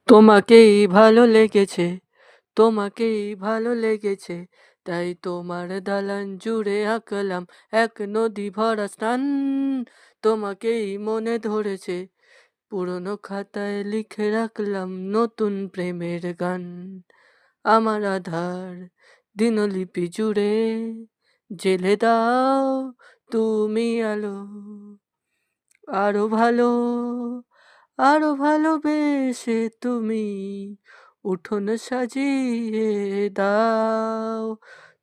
তোমাকেই ভালো লেগেছে, তোমাকেই ভালো লেগেছে, তাই তোমার দালান জুড়ে আঁকলাম এক নদী ভরা স্নান। তোমাকেই মনে ধরেছে, পুরনো খাতায় লিখে রাখলাম নতুন প্রেমের গান। আমার আধার দিনলিপি জুড়ে জেলে দাও তুমি আলো, আরো ভালো, আরো ভালোবেসে তুমি উঠোন সাজিয়ে দাও।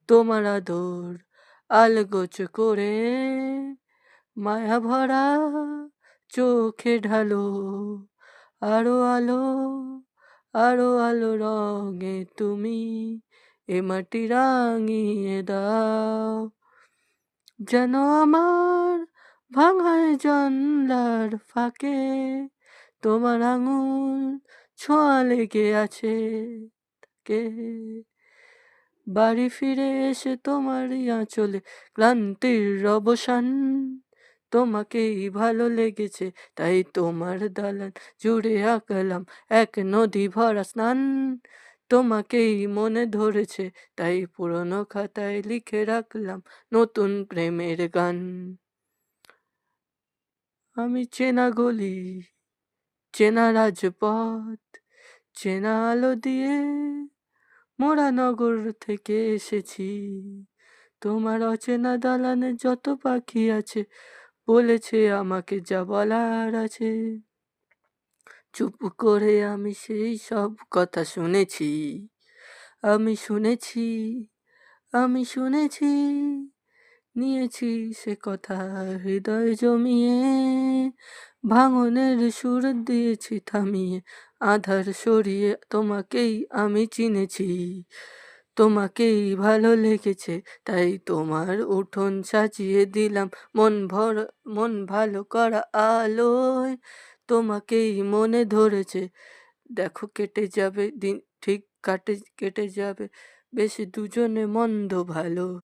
তোমার আদর আলগোছ করে মায়া ভরা চোখে ঢালো, আরো আলো, আরো আলো রঙে তুমি এ মাটি রাঙিয়ে দাও। যেন আমার ভাঙায় জানলার ফাঁকে তোমার আঙুল ছোঁয়া লেগে আছে। কে বাড়ি ফিরে এসে তোমারই আঁচলে ক্লান্তির অবসান। তোমাকেই ভালো লেগেছে, তাই তোমার দালান জুড়ে আঁকলাম এক নদী ভরা স্নান। তোমাকেই মনে ধরেছে, তাই পুরনো খাতায় লিখে রাখলাম নতুন প্রেমের গান। আমি চেনা গলি, চেনা রাজপথ, চেনা আলো দিয়ে মোরা নগর থেকে এসেছি। তোমার অচেনা দালানে যত পাখি আছে বলেছে আমাকে যা বলার আছে। চুপ করে আমি সেই সব কথা শুনেছি, আমি শুনেছি, আমি শুনেছি, নিয়েছি সে কথা হৃদয় জমিয়ে, ভাঙনের সুর দিয়েছি থামিয়ে, আধার সরিয়ে তোমাকেই আমি চিনেছি। তোমাকেই ভালো লেগেছে, তাই তোমার উঠোন সাজিয়ে দিলাম মন ভালো করা আলোয়। তোমাকেই মনে ধরেছে, দেখো কেটে যাবে দিন, ঠিক কেটে যাবে বেশি দুজনে মন্দ ভালো।